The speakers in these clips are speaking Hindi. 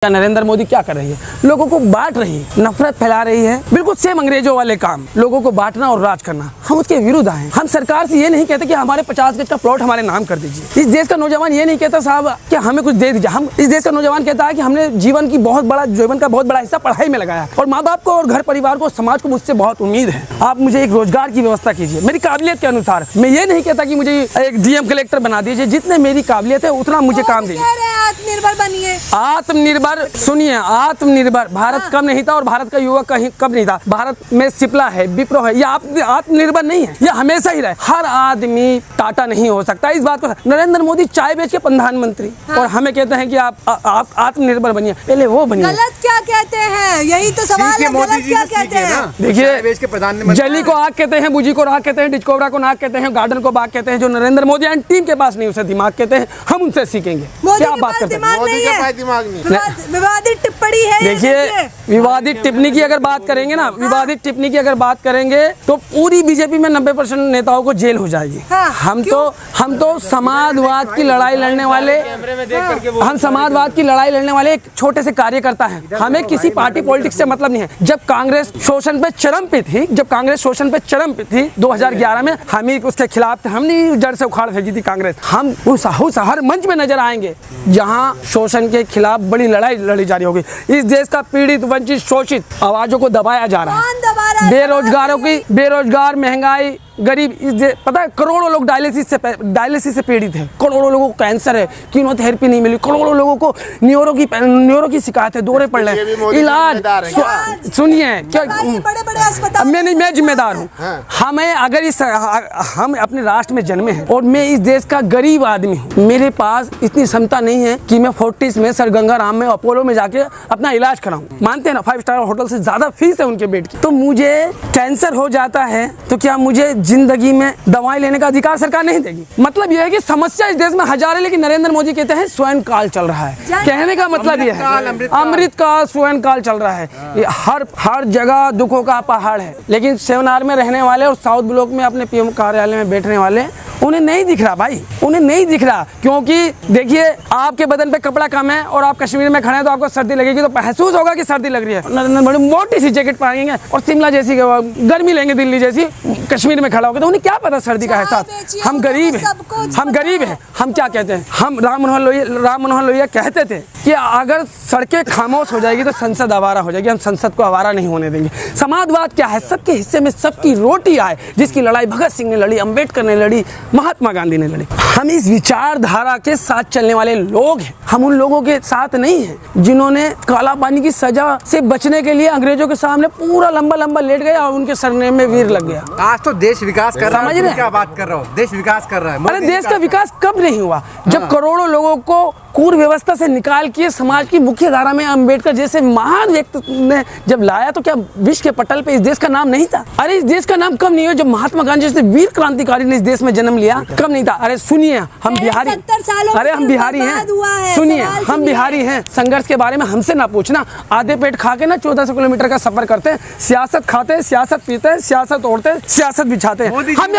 नरेंद्र मोदी क्या कर रही है? लोगों को बांट रही है, नफरत फैला रही है। बिल्कुल सेम अंग्रेजों वाले काम, लोगों को बांटना और राज करना। हम उसके विरुद्ध आए। हम सरकार से ये नहीं कहते कि हमारे 50 गज का प्लॉट हमारे नाम कर दीजिए। इस देश का नौजवान ये नहीं कहता साहब कि हमें कुछ दे दीजिए। हम इस देश का नौजवान कहता है कि हमने जीवन का बहुत बड़ा हिस्सा पढ़ाई में लगाया और माँ बाप को और घर परिवार को, समाज को मुझसे बहुत उम्मीद है। आप मुझे एक रोजगार की व्यवस्था कीजिए मेरी काबिलियत के अनुसार। मैं ये नहीं कहता कि मुझे एक डीएम कलेक्टर बना दीजिए, जितने मेरी काबिलियत है उतना मुझे काम दीजिए। आत्मनिर्भर बनिए। आत्मनिर्भर सुनिए, आत्मनिर्भर भारत कब नहीं था और भारत का युवक कहीं कब नहीं था। भारत में सिप्ला है, विप्रो है, ये आत्मनिर्भर नहीं है, ये हमेशा ही रहे। हर आदमी टाटा नहीं हो सकता। इस बात को नरेंद्र मोदी चाय बेच के प्रधानमंत्री और हमें कहते हैं कि आप आत्मनिर्भर बनिए। पहले वो बनिए। गलत क्या कहते हैं, यही तो सवाल है। गलत क्या कहते हैं? देखिए, जली को आग कहते हैं, बुजी को राग कहते हैं, डिस्कोवरा को नाग कहते हैं, गार्डन को बाग कहते हैं। जो नरेंद्र मोदी एंड टीम के पास नहीं, उसे दिमाग कहते हैं। हम उनसे सीखेंगे। क्या बात करते हैं? विवादित टिप्पणी है। देखिए, विवादित टिप्पणी की अगर बात करेंगे ना, विवादित टिप्पणी की अगर बात करेंगे तो पूरी बीजेपी में 90% नेताओं को जेल हो जाएगी। हम तो समाजवाद की लड़ाई लड़ने वाले, हम समाजवाद की लड़ाई लड़ने वाले एक छोटे से कार्यकर्ता हैं। हमें किसी पार्टी पॉलिटिक्स से मतलब नहीं है। जब कांग्रेस शोषण पे चरम पे थी, 2011 में हम ही उसके खिलाफ थे। हमने जड़ से उखाड़ फेंकी थी कांग्रेस। हम उस हर मंच में नजर आएंगे जहां शोषण के खिलाफ बड़ी लड़ाई लड़ी जा रही होगी। इस देश का पीड़ित, वंचित, शोषित आवाजों को दबाया जा रहा है। बेरोजगार, महंगाई, गरीब, पता है करोड़ों लोग डायलिसिस से पीड़ित हैं। करोड़ों लोगों को कैंसर है, कीमोथेरेपी नहीं मिली। करोड़ों लोगों को न्यूरो की शिकायत है, दौरे पड़ रहे हैं। इलाज सुनिए, क्या मैं जिम्मेदार हूँ। हमें अगर हम अपने राष्ट्र में जन्मे हैं और मैं इस देश का गरीब आदमी हूँ। मेरे पास इतनी क्षमता नहीं है कि मैं फोर्टिस में, सर गंगाराम में, अपोलो में जाके अपना इलाज कराऊं। मानते हैं ना, 5 स्टार होटल से ज्यादा फीस है उनके बेड की। तो मुझे कैंसर हो जाता है तो क्या मुझे जिंदगी में दवाई लेने का अधिकार सरकार नहीं देगी? मतलब यह है कि समस्या इस देश में हजार है, लेकिन नरेंद्र मोदी कहते हैं स्वयं काल चल रहा है। कहने का मतलब यह है अमृत काल, स्वयं काल चल रहा है। हर जगह दुखों का पहाड़ है, लेकिन सेवनार में रहने वाले और साउथ ब्लॉक में अपने पीएम कार्यालय में बैठने वाले, उन्हें नहीं दिख रहा भाई, उन्हें नहीं दिख रहा। क्योंकि देखिए, आपके बदन पे कपड़ा कम है और आप कश्मीर में खड़े हैं तो आपको सर्दी लगेगी, तो महसूस होगा कि सर्दी लग रही है। नरेंद्र मोदी मोटी सी जैकेट पहनेंगे और शिमला जैसी गर्मी लेंगे, दिल्ली जैसी, कश्मीर में खड़ा होगा तो उन्हें क्या पता सर्दी का एहसास। हम गरीब हैं। हम क्या कहते हैं? हम राम मनोहर लोहिया कहते थे कि अगर सड़कें खामोश हो जाएगी तो संसद आवारा हो जाएगी। हम संसद को आवारा नहीं होने देंगे। समाजवाद क्या है? सबके हिस्से में सबकी रोटी आए, जिसकी लड़ाई भगत सिंह ने लड़ी, अंबेडकर ने लड़ी, महात्मा गांधी ने लड़ी। हम इस विचारधारा के साथ चलने वाले लोग हैं। हम उन लोगों के साथ नहीं हैं जिन्होंने काला पानी की सजा से बचने के लिए अंग्रेजों के सामने पूरा लंबा लेट गया और उनके सरनेम में वीर लग गया। आज तो देश विकास कर रहा है। क्या बात कर रहा हो? देश विकास कर रहा है। अरे देश का विकास कब नहीं हुआ? जब करोड़ों लोगों को कुर व्यवस्था से निकाल के समाज की मुख्य धारा में अंबेडकर जैसे महान व्यक्ति ने जब लाया, तो क्या विश्व के पटल पे इस देश का नाम नहीं था? अरे इस देश का नाम कब नहीं हुआ? जब महात्मा गांधी जैसे वीर क्रांतिकारी ने इस देश में जन्म लिया, कब नहीं था? अरे सुनिए, हम बिहारी, अरे हम बिहारी हैं, सुनिए, हम बिहारी हैं। संघर्ष के बारे में हमसे ना पूछना। आधे पेट खा के ना 1400 किलोमीटर का सफर करते हैं, सियासत खाते हैं, सियासत पीते हैं, सियासत ओढ़ते हैं, सियासत बिछाते हैं। हमें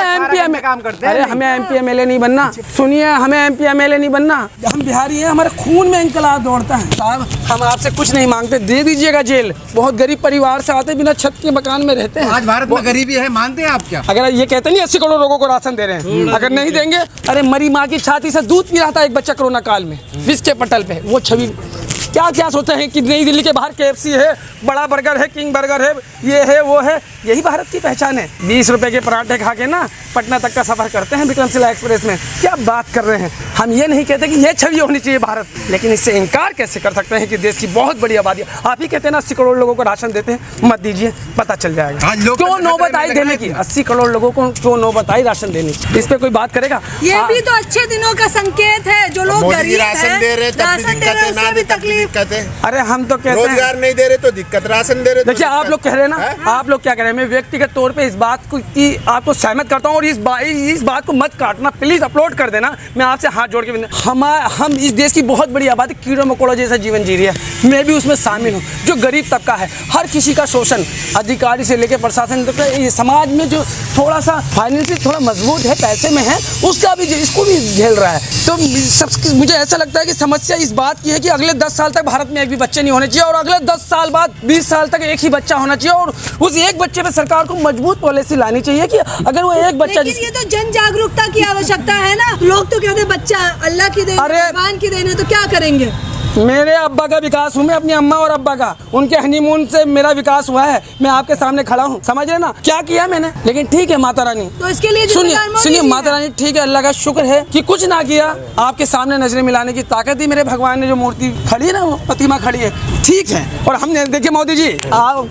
MP MLA नहीं बनना। सुनिए, हमें MP MLA नहीं बनना। हम बिहारी, हमारे खून में इंकलाब दौड़ता है। साहब, हम आपसे कुछ नहीं मांगते, दे दीजिएगा जेल। बहुत गरीब परिवार से आते, बिना छत के मकान में रहते हैं। आज भारत में गरीबी है, मानते हैं आप? क्या अगर ये कहते नहीं 80 करोड़ लोगों को राशन दे रहे हैं, अगर नहीं देंगे, अरे मरी माँ की छाती से दूध पी रहा था एक बच्चा कोरोना काल में, विश्व के पटल पे। वो छवि क्या सोचते हैं कि नई दिल्ली के बाहर KFC है, बड़ा बर्गर है, किंग बर्गर है, ये है वो है। यही भारत की पहचान है। 20 रुपए के पराठे खा के ना पटना तक का सफर करते हैं विक्रमशिला एक्सप्रेस में। क्या बात कर रहे हैं? हम ये नहीं कहते कि ये छवि होनी चाहिए भारत, लेकिन इससे इनकार कैसे कर सकते हैं कि देश की बहुत बड़ी आबादी। आप ही कहते हैं ना 80 करोड़ लोगों को राशन देते हैं, मत दीजिए, पता चल जाएगा। क्यों नौबत आई देने की? 80 करोड़ लोगों को क्यों नौबत आई राशन देने की? इस पे कोई बात करेगा? ये भी तो अच्छे दिनों का संकेत है। जो लोग गरीब राशन दे रहे, तकलीफ। अरे हम तो कहते हैं रोजगार नहीं दे रहे तो दिक्कत, राशन दे रहे। देखिए, आप लोग कह रहे हैं ना, आप लोग क्या कह रहे हैं? मैं व्यक्तिगत तौर पे इस बात को की आपको सहमत करता हूँ और इस बात को मत काटना, प्लीज अपलोड कर देना। मैं आपसे हाथ जोड़ के हम इस देश की बहुत बड़ी आबादी कीड़ों मकोड़ों जैसा जीवन जी रही है। मैं भी उसमें शामिल हूँ। जो गरीब तबका है, हर किसी का शोषण, अधिकारी से लेकर प्रशासन तक, ये समाज में जो थोड़ा सा फाइनेंशियल थोड़ा मजबूत है, पैसे में है, उसका भी इसको भी झेल रहा है। तो मुझे ऐसा लगता है कि समस्या इस बात की है कि अगले 10 साल तक भारत में एक भी बच्चे नहीं होने चाहिए और अगले 10 साल बाद 20 साल तक एक ही बच्चा होना चाहिए और उस एक बच्चे पे सरकार को मजबूत पॉलिसी लानी चाहिए कि अगर वो एक बच्चा लेकिन ये तो जन जागरूकता की आवश्यकता है ना। लोग तो कहते हैं बच्चा अल्लाह की देन, अरे भगवान की देन है, तो क्या करेंगे। मेरे अब्बा का विकास हूँ मैं, अपनी अम्मा और अब्बा का, उनके हनीमून से मेरा विकास हुआ है। मैं आपके सामने खड़ा हूँ, समझ रहे ना क्या किया मैंने। लेकिन ठीक है माता रानी, तो इसके लिए सुनिए माता रानी, ठीक है अल्लाह का शुक्र है कि कुछ ना किया, आपके सामने नजरें मिलाने की ताकत दी मेरे भगवान ने। जो मूर्ति खड़ी है ना, वो प्रतिमा खड़ी है, ठीक है। और हमने देखिए मोदी जी,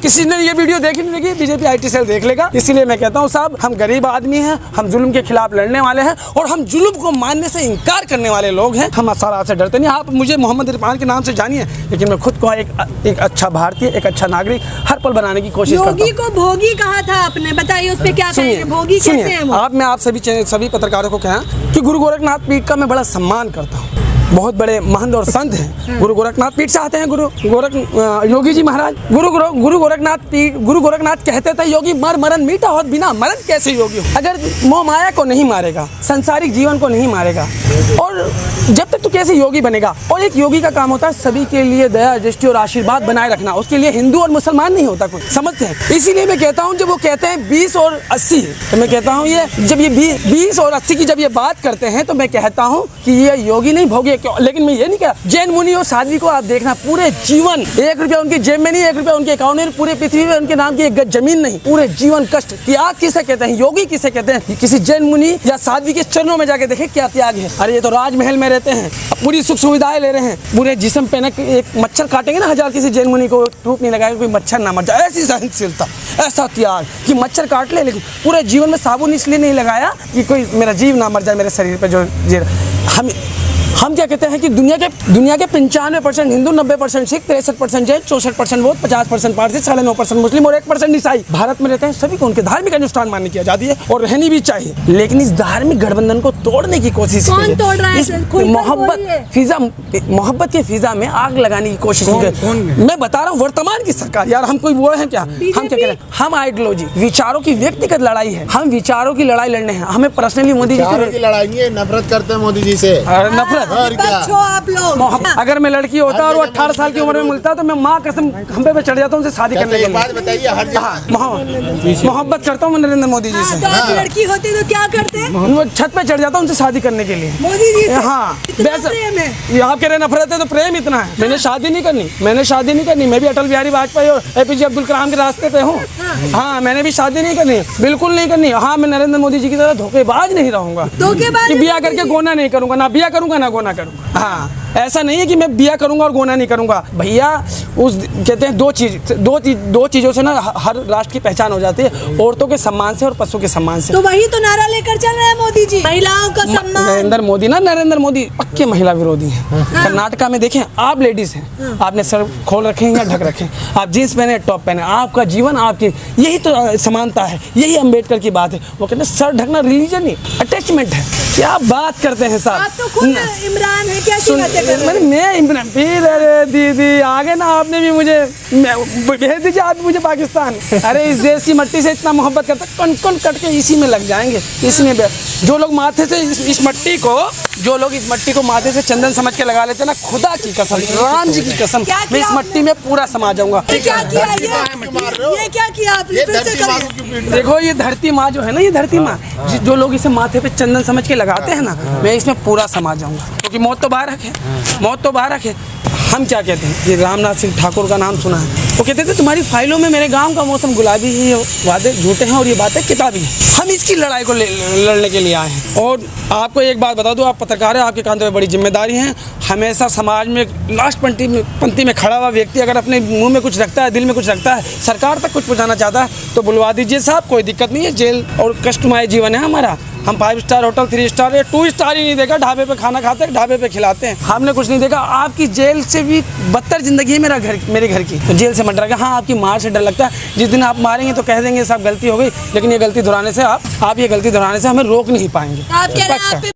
किसी ने ये वीडियो देखी नहीं देखी, बीजेपी IT सेल देख लेगा। इसीलिए मैं कहता हूँ साहब, हम गरीब आदमी हैं, हम जुल्म के खिलाफ लड़ने वाले हैं और हम जुल्म को मानने से इनकार करने वाले लोग हैं। हम सारा से डरते नहीं। आप मुझे मोहम्मद इरफान के नाम से जानिए, लेकिन मैं खुद को एक अच्छा भारतीय, एक अच्छा नागरिक हर पल बनाने की कोशिश करता हूं। योगी को भोगी कहा था आपने, बताइए उस पे क्या कहेंगे, भोगी कैसे हैं वो? मैं आप सभी पत्रकारों को कहा कि गुरु गोरखनाथ पीठ का मैं बड़ा सम्मान करता हूँ। बहुत बड़े महंत और संत हैं। गुरु गोरखनाथ पीठ से आते हैं योगी जी महाराज। गुरु गोरखनाथ कहते थे, योगी मरण मीठा हो, बिना मरण कैसे योगी हो। अगर मोह माया को नहीं मारेगा, संसारिक जीवन को नहीं मारेगा, और जब तक तो कैसे योगी बनेगा। और एक योगी का काम होता है सभी के लिए दया दृष्टि और आशीर्वाद बनाए रखना। उसके लिए हिंदू और मुसलमान नहीं होता कोई, समझते हैं। इसीलिए मैं कहता हूँ, जब वो कहते हैं 20 और 80, तो मैं कहता हूँ ये जब ये 20 और 80 की जब ये बात करते हैं, तो मैं कहता हूँ कि ये योगी नहीं भोगी। लेकिन मैं ये नहीं कहा, जैन मुनि और साध्वी को आप देखना, पूरे जीवन 1 रुपया उनकी जेब में नहीं, 1 रुपया उनके अकाउंट में, पूरे पृथ्वी में उनके नाम की एक गज जमीन नहीं, पूरे जीवन कष्ट। त्याग किसे कहते हैं, योगी किसे कहते हैं। किसी जैन मुनि या साध्वी के चरणों में जाके देखे क्या त्याग है। अरे ये तो राजमहल में रहते हैं, पूरी सुख सुविधाएं ले रहे हैं, पूरे जिस्म पे ना एक मच्छर काटेंगे ना 1000, किसी जैन मुनि को धूप नहीं लगाएगा, कोई मच्छर ना मर जाए। ऐसी सहनशीलता, ऐसा त्याग कि मच्छर काट ले, लेकिन पूरे जीवन में साबुन इसलिए नहीं लगाया कि कोई मेरा जीव ना मर जाए, मेरे शरीर पे जो हम क्या कहते हैं कि दुनिया के 95% हिंदू, 90% सिख, 63% जैन, 64% बौद्ध, 50% पारसी, 9.5% मुस्लिम और 1% ईसाई भारत में रहते हैं। सभी को उनके धार्मिक अनुष्ठान मानने की आजादी है और रहनी भी चाहिए। लेकिन इस धार्मिक गठबंधन को तोड़ने की कोशिश कौन तोड़ रहा है? मोहब्बत के फिजा में आग लगाने की कोशिश की गई। मैं बता रहा हूँ, वर्तमान की सरकार, यार हम कोई वो है क्या, हम क्या कह रहे हैं, हम आइडियोलॉजी, विचारों की व्यक्तिगत लड़ाई है, हम विचारों की लड़ाई लड़ने हैं। हमें पर्सनली मोदी जी से लड़ाई है, नफरत करते हैं मोदी जी से, नफरत। और क्या आप लोग, अगर मैं लड़की होता और वो 18 साल की उम्र में मिलता, तो मैं माँ कसम खंबे पे चढ़ जाता हूँ उनसे शादी करने के लिए। बात बताइए, हर मोहब्बत करता हूँ मैं नरेंद्र मोदी जी से। तो आप लड़की होती तो क्या करते? वो छत पे चढ़ जाता हूँ उनसे शादी करने के लिए। मोदी जी से? हाँ, इतना प्रेम है? ये आप कह रहे नफरत है, तो प्रेम इतना है। मैंने शादी नहीं करनी, मैं भी अटल बिहारी वाजपेयी और APJ अब्दुल कलाम के रास्ते पे हूँ। हाँ, मैंने भी शादी नहीं करनी, बिल्कुल नहीं करनी। हाँ, मैं नरेंद्र मोदी जी की तरह धोखेबाज नहीं रहूंगा, धोखेबाज बिया करके गोना नहीं करूंगा, ना बिया करूंगा ना गोना करूंगा। हाँ, ऐसा नहीं है कि मैं बिया करूंगा और गोना नहीं करूंगा भैया। उस कहते हैं दो चीजों से ना हर राष्ट्र की पहचान हो जाती है, औरतों के सम्मान से और पशु के सम्मान से। तो वही तो नारा लेकर चल रहे हैं मोदी जी, महिलाओं का सम्मान। नरेंद्र मोदी पक्के महिला विरोधी हैं। कर्नाटका में देखें, आप लेडीज हैं, आपने सर खोल रखे हैं या ढक रखे हैं, आप जींस पहने टॉप पहने, आपका जीवन आपकी, यही तो समानता है, यही अम्बेडकर की बात है। वो कहते हैं सर ढकना रिलीजन ही अटैचमेंट है। क्या बात करते हैं साहब, आप तो खुद इमरान है, कैसी बातें कर रहे हैं? मैं इमरान, फिर अरे दीदी आगे ना, आपने भी मुझे भेज दीजिए आप मुझे पाकिस्तान। अरे इस देश की मट्टी से इतना मोहब्बत करते, कण कट के इसी में लग जाएंगे। इसमें जो लोग माथे से इस मट्टी को माथे से चंदन समझ के लगा लेते हैं ना, खुदा की कसम, राम जी की कसम, मैं इस मट्टी में पूरा समा जाऊंगा। ये क्या किया आपने? फिर से करिए। देखो ये धरती माँ जो है ना, ये धरती माँ, जो लोग इसे माथे पे चंदन समझ के लगाते हैं ना, मैं इसमें पूरा समा जाऊंगा, क्योंकि मौत तो बाहर है। हम क्या कहते हैं, ये रामनाथ सिंह ठाकुर का नाम सुना है, वो कहते थे तुम्हारी फाइलों में मेरे गांव का मौसम गुलाबी ही है, वादे झूठे हैं और ये बातें किताबी हैं। हम इसकी लड़ाई को लड़ने के लिए आए हैं। और आपको एक बात बता दूं, आप पत्रकार हैं, आपके कांधे पे बड़ी जिम्मेदारी है। हमेशा समाज में लास्ट पंक्ति में खड़ा हुआ व्यक्ति अगर अपने मुंह में कुछ रखता है, दिल में कुछ रखता है, सरकार तक कुछ पहुँचाना चाहता है, तो बुलवा दीजिए साहब, कोई दिक्कत नहीं है। जेल और कष्टमय जीवन है हमारा। हम 5 स्टार होटल, 3 स्टार या 2 स्टार ही नहीं देखा, ढाबे पे खाना खाते हैं, ढाबे पे खिलाते हैं, हमने कुछ नहीं देखा। आपकी जेल से भी बदतर जिंदगी है मेरे घर की, तो जेल से मत डर। हाँ, आपकी मार से डर लगता है, जिस दिन आप मारेंगे तो कह देंगे साहब गलती हो गई, लेकिन ये गलती दोहराने से हमें रोक नहीं पाएंगे।